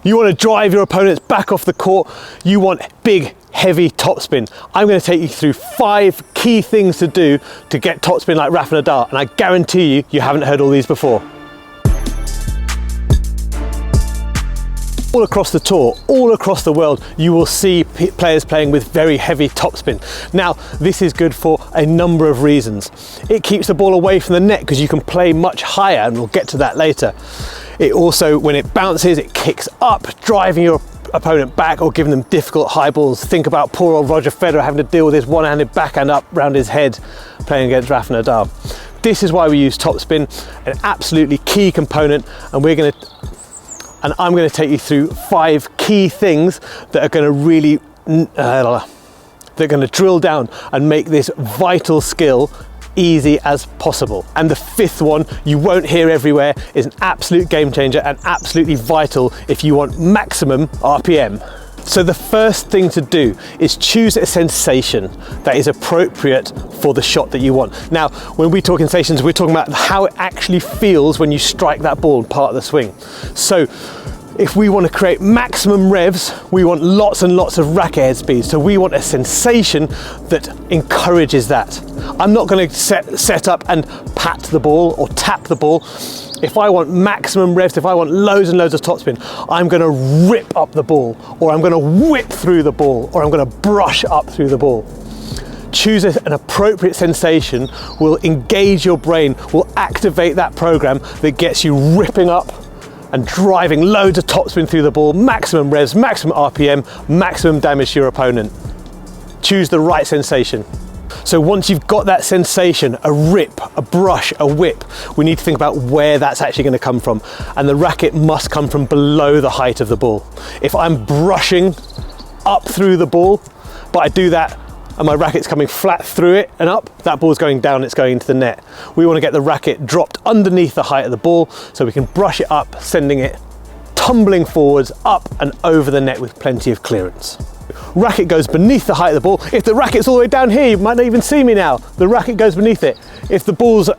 You want to drive your opponents back off the court. You want big, heavy topspin. I'm going to take you through 5 key things to do to get topspin like Rafa Nadal, and I guarantee you, you haven't heard all these before. All across the tour, all across the world, you will see players playing with very heavy topspin. Now, this is good for a number of reasons. It keeps the ball away from the net because you can play much higher, and we'll get to that later. It also, when it bounces, it kicks up, driving your opponent back or giving them difficult high balls. Think about poor old Roger Federer having to deal with his one-handed backhand up round his head playing against Rafa Nadal. This is why we use topspin, an absolutely key component, and I'm going to take you through 5 key things that are going to really, they're going to drill down and make this vital skill easy as possible. And the 5th one you won't hear everywhere, is an absolute game changer and absolutely vital if you want maximum RPM. So the first thing to do is choose a sensation that is appropriate for the shot that you want. Now, when we talk sensations, we're talking about how it actually feels when you strike that ball and part of the swing. So if we want to create maximum revs, we want lots and lots of racket head speed. So we want a sensation that encourages that. I'm not going to set up and pat the ball or tap the ball. If I want maximum revs, if I want loads and loads of topspin, I'm going to rip up the ball, or I'm going to whip through the ball, or I'm going to brush up through the ball. Choose an appropriate sensation, will engage your brain, will activate that program that gets you ripping up and driving loads of topspin through the ball, maximum revs, maximum RPM, maximum damage to your opponent. Choose the right sensation. So once you've got that sensation, a rip, a brush, a whip, we need to think about where that's actually going to come from. And the racket must come from below the height of the ball. If I'm brushing up through the ball, but I do that and my racket's coming flat through it and up, that ball's going down, it's going into the net. We want to get the racket dropped underneath the height of the ball so we can brush it up, sending it tumbling forwards, up and over the net with plenty of clearance. Racket goes beneath the height of the ball. If the racket's all the way down here, you might not even see me now. The racket goes beneath it. If the ball's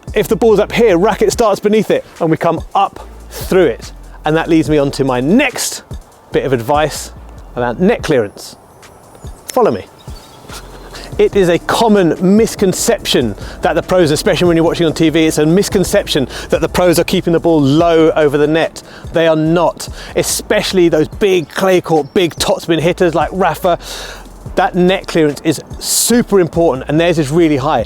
up here, racket starts beneath it and we come up through it. And that leads me on to my next bit of advice about net clearance. Follow me. It is a common misconception that the pros, especially when you're watching on TV, it's a misconception that the pros are keeping the ball low over the net. They are not, especially those big clay court, big topspin hitters like Rafa. That net clearance is super important and theirs is really high.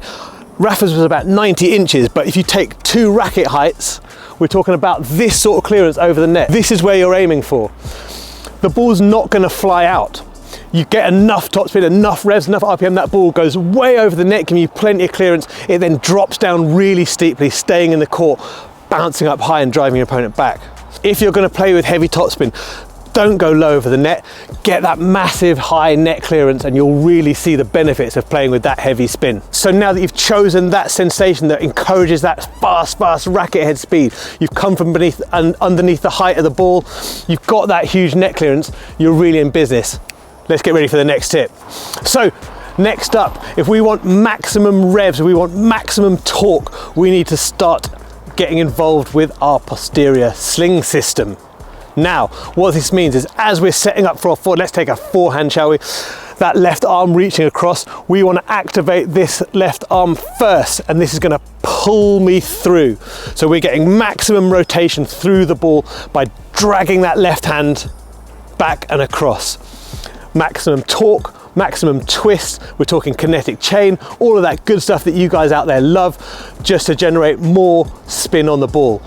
Rafa's was about 90 inches, but if you take 2 racket heights, we're talking about this sort of clearance over the net. This is where you're aiming for. The ball's not going to fly out. You get enough topspin, enough revs, enough RPM, that ball goes way over the net, giving you plenty of clearance. It then drops down really steeply, staying in the court, bouncing up high and driving your opponent back. If you're going to play with heavy topspin, don't go low over the net. Get that massive high net clearance and you'll really see the benefits of playing with that heavy spin. So now that you've chosen that sensation that encourages that fast racket head speed, you've come from beneath and underneath the height of the ball, you've got that huge net clearance, you're really in business. Let's get ready for the next tip. So next up, if we want maximum revs, we want maximum torque, we need to start getting involved with our posterior sling system. Now, what this means is as we're setting up for our forehand, let's take a forehand, shall we? That left arm reaching across, we want to activate this left arm first, and this is going to pull me through. So we're getting maximum rotation through the ball by dragging that left hand back and across. Maximum torque, maximum twist, we're talking kinetic chain, all of that good stuff that you guys out there love, just to generate more spin on the ball.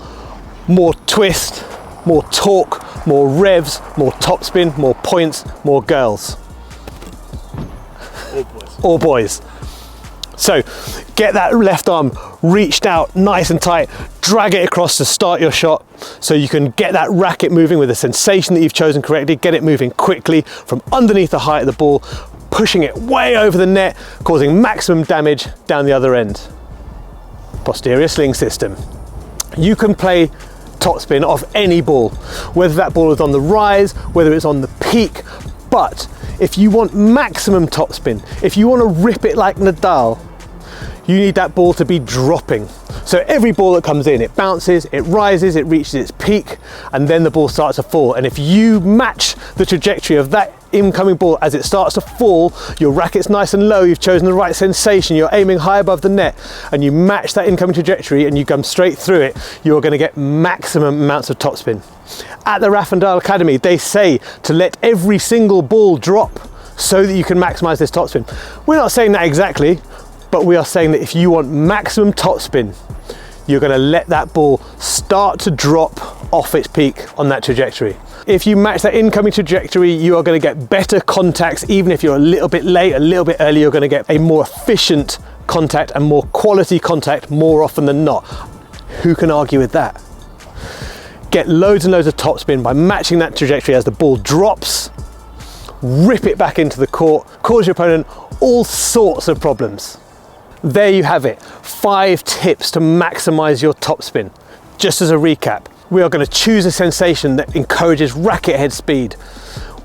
More twist, more torque, more revs, more topspin, more points, more girls. Or boys. So get that left arm reached out nice and tight, drag it across to start your shot so you can get that racket moving with a sensation that you've chosen correctly, get it moving quickly from underneath the height of the ball, pushing it way over the net, causing maximum damage down the other end. Posterior sling system. You can play topspin off any ball, whether that ball is on the rise, whether it's on the peak, but if you want maximum topspin, if you want to rip it like Nadal, you need that ball to be dropping. So every ball that comes in, it bounces, it rises, it reaches its peak, and then the ball starts to fall. And if you match the trajectory of that incoming ball as it starts to fall, your racket's nice and low, you've chosen the right sensation, you're aiming high above the net, and you match that incoming trajectory and you come straight through it, you're going to get maximum amounts of topspin. At the Rafa Nadal Academy, they say to let every single ball drop so that you can maximize this topspin. We're not saying that exactly, but we are saying that if you want maximum topspin, you're going to let that ball start to drop off its peak on that trajectory. If you match that incoming trajectory, you are going to get better contacts. Even if you're a little bit late, a little bit early, you're going to get a more efficient contact and more quality contact more often than not. Who can argue with that? Get loads and loads of topspin by matching that trajectory as the ball drops, rip it back into the court, cause your opponent all sorts of problems. There you have it, 5 tips to maximize your topspin. Just as a recap, we are going to choose a sensation that encourages racket head speed.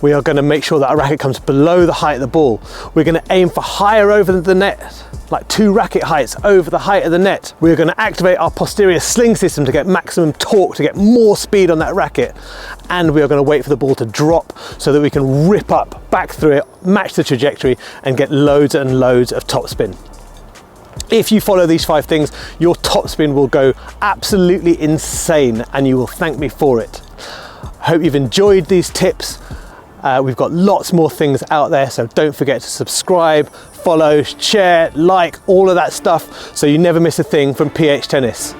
We are going to make sure that our racket comes below the height of the ball. We're going to aim for higher over the net, like 2 racket heights over the height of the net. We're going to activate our posterior sling system to get maximum torque, to get more speed on that racket. And we are going to wait for the ball to drop so that we can rip up back through it, match the trajectory, and get loads and loads of topspin. If you follow these 5 things, your topspin will go absolutely insane and you will thank me for it. I hope you've enjoyed these tips. We've got lots more things out there, so don't forget to subscribe, follow, share, like, all of that stuff so you never miss a thing from PH Tennis.